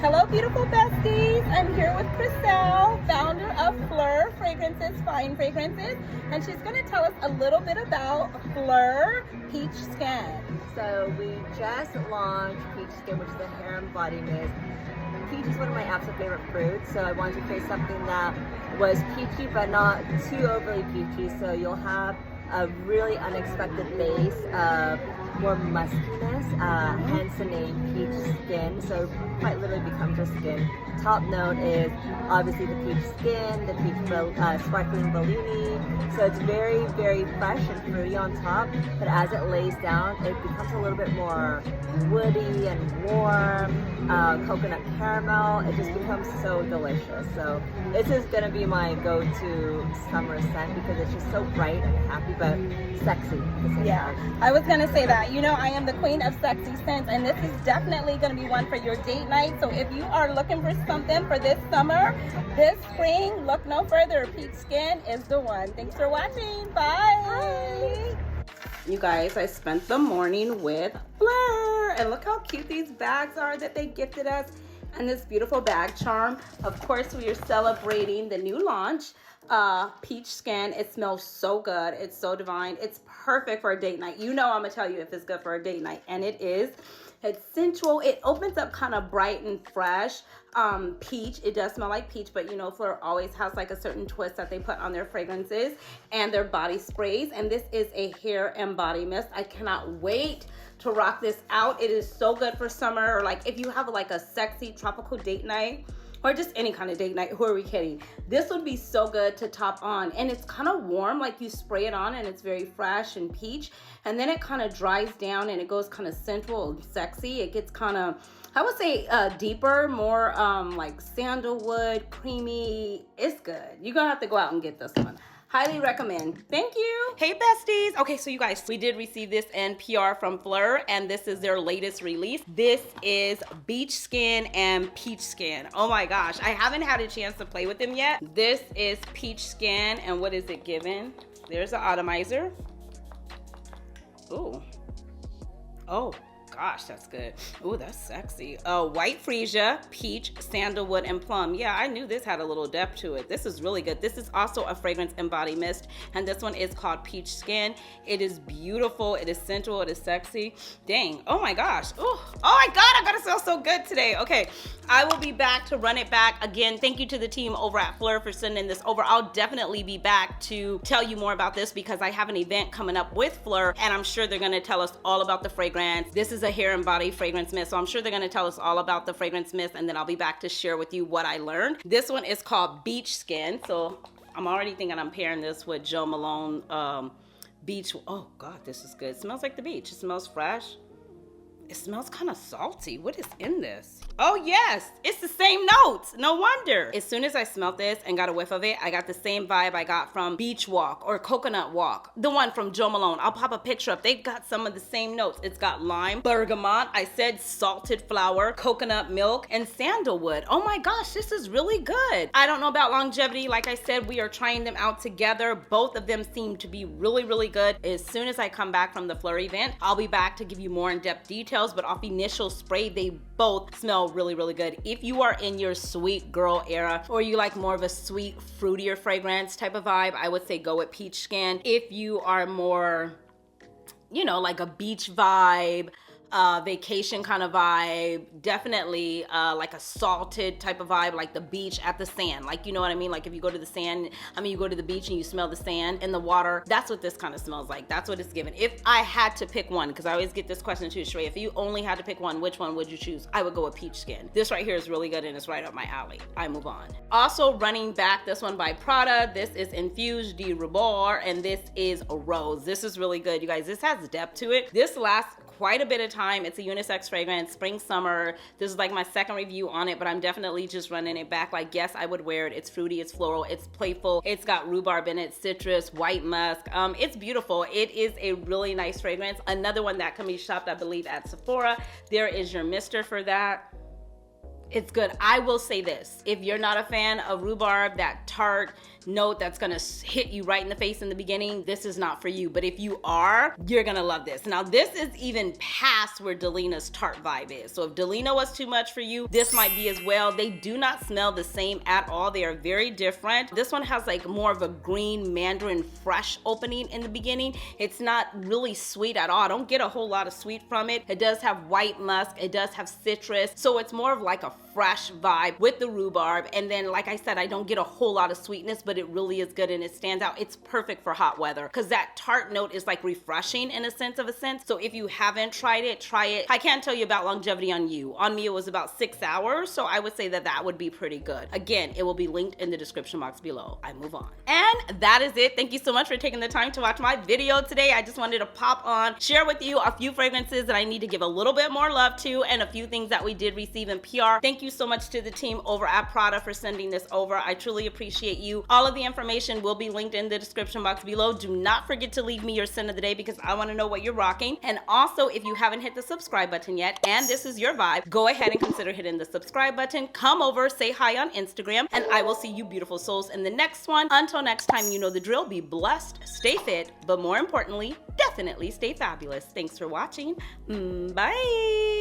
Hello, beautiful besties. I'm here with Chriselle, founder of Phlur Fragrances, Fine Fragrances, and she's going to tell us a little bit about Phlur Peach Skin. So we just launched Peach Skin, which is a hair and body mist. Peach is one of my absolute favorite fruits, so I wanted to create something that was peachy but not too overly peachy. So you'll have a really unexpected base of more muskiness, hence the name Peach Skin. So quite literally becomes your skin. Top note is obviously the peach skin, the peach sparkling bellini. So it's very, very fresh and fruity on top, but as it lays down, it becomes a little bit more woody and warm, coconut caramel. It just becomes so delicious. So this is gonna be my go-to summer scent because it's just so bright and happy, but sexy at the same time. I was gonna say that. You know, I am the queen of sexy scents, and this is definitely gonna be one for your date night. So if you are looking for something for this summer, this spring, look no further. Peach Skin is the one. Thanks for watching. Bye. You guys, I spent the morning with Phlur, and look how cute these bags are that they gifted us, and this beautiful bag charm. Of course, we are celebrating the new launch, Peach Skin. It smells so good. It's so divine. It's perfect for a date night. You know I'm gonna tell you if it's good for a date night, and it is. It's sensual. It opens up kind of bright and fresh. Peach. It does smell like peach, but you know, Phlur always has like a certain twist that they put on their fragrances and their body sprays. And this is a hair and body mist. I cannot wait to rock this out. It is so good for summer, or like if you have like a sexy tropical date night, or just any kind of date night. Who are we kidding? This would be so good to top on. And it's kind of warm, like you spray it on and it's very fresh and peach. And then it kind of dries down and it goes kind of sensual and sexy. It gets kind of, I would say deeper, more like sandalwood, creamy. It's good. You're gonna have to go out and get this one. Highly recommend. Thank you. Hey besties. Okay, so you guys, we did receive this NPR from Phlur, and this is their latest release. This is Beach Skin and Peach Skin. Oh my gosh, I haven't had a chance to play with them yet. This is Peach Skin, and what is it given? There's the atomizer. Ooh. Oh. Gosh, that's good. Ooh, that's sexy. White freesia, peach, sandalwood, and plum. Yeah, I knew this had a little depth to it. This is really good. This is also a fragrance and body mist, and this one is called Peach Skin. It is beautiful. It is sensual. It is sexy. Dang. Oh my gosh. Ooh. Oh my God, I gotta smell so good today. Okay, I will be back to run it back. Again, thank you to the team over at Phlur for sending this over. I'll definitely be back to tell you more about this because I have an event coming up with Phlur, and I'm sure they're gonna tell us all about the fragrance. This is a hair and body fragrance mist, so I'm sure they're going to tell us all about the fragrance mist, and then I'll be back to share with you what I learned. This one is called Beach Skin, so I'm already thinking I'm pairing this with Jo Malone beach. Oh God, this is good. It smells like the beach. It smells fresh. It smells kind of salty. What is in this? Oh yes, it's the same notes. No wonder. As soon as I smelled this and got a whiff of it, I got the same vibe I got from Beach Walk or Coconut Walk. The one from Jo Malone. I'll pop a picture up. They've got some of the same notes. It's got lime, bergamot, I said salted flower, coconut milk, and sandalwood. Oh my gosh, this is really good. I don't know about longevity. Like I said, we are trying them out together. Both of them seem to be really, really good. As soon as I come back from the Phlur event, I'll be back to give you more in-depth details. But off initial spray, they both smell really, really good. If you are in your sweet girl era, or you like more of a sweet, fruitier fragrance type of vibe, I would say go with Peach Skin. If you are more, you know, like a beach vibe, vacation kind of vibe, definitely like a salted type of vibe, like the beach at the sand, like, you know what I mean? Like if you go to the sand, I mean, you go to the beach and you smell the sand in the water, that's what this kind of smells like. That's what it's given. If I had to pick one, because I always get this question too, Cheraye, if you only had to pick one, which one would you choose? I would go with Peach Skin. This right here is really good and it's right up my alley. I move on. Also running back, this one by Prada. This is Infused de Rhubarb, and this is a Rose. This is really good, you guys. This has depth to it. This lasts quite a bit of time. It's a unisex fragrance, spring, summer. This is like my second review on it, but I'm definitely just running it back. Like, yes, I would wear it. It's fruity, it's floral, it's playful. It's got rhubarb in it, citrus, white musk. It's beautiful. It is a really nice fragrance. Another one that can be shopped, I believe, at Sephora. There is your mister for that. It's good. I will say this, if you're not a fan of rhubarb, that tart, note that's gonna hit you right in the face in the beginning, this is not for you. But if you are, you're gonna love this. Now this is even past where Delina's Tarte vibe is. So if Delina was too much for you, this might be as well. They do not smell the same at all. They are very different. This one has like more of a green mandarin fresh opening in the beginning. It's not really sweet at all. I don't get a whole lot of sweet from it. It does have white musk. It does have citrus. So it's more of like a fresh vibe with the rhubarb. And then, like I said, I don't get a whole lot of sweetness, but it really is good and it stands out. It's perfect for hot weather because that tart note is like refreshing in a sense. So if you haven't tried it, try it. I can't tell you about longevity on you. On me, it was about 6 hours. So I would say that that would be pretty good. Again, it will be linked in the description box below. I move on. And that is it. Thank you so much for taking the time to watch my video today. I just wanted to pop on, share with you a few fragrances that I need to give a little bit more love to and a few things that we did receive in PR. Thank you so much to the team over at Prada for sending this over. I truly appreciate you. All of the information will be linked in the description box below. Do not forget to leave me your scent of the day because I want to know what you're rocking. And also, if you haven't hit the subscribe button yet and this is your vibe, go ahead and consider hitting the subscribe button. Come over, say hi on Instagram, and I will see you beautiful souls in the next one. Until next time, you know the drill. Be blessed, stay fit, but more importantly, definitely stay fabulous. Thanks for watching. Bye.